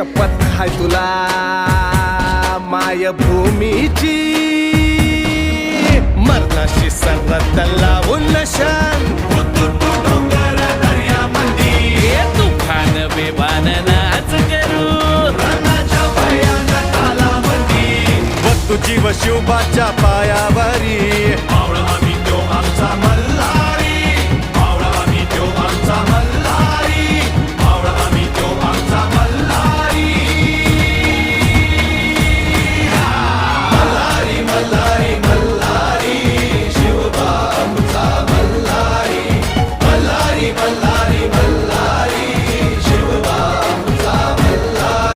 शपथ हाय तुला मायभूमीची मरणाशी सरत लावून नशान तुफान बेबान नाच करू बघ तुझी व शिवबाच्या पायावरी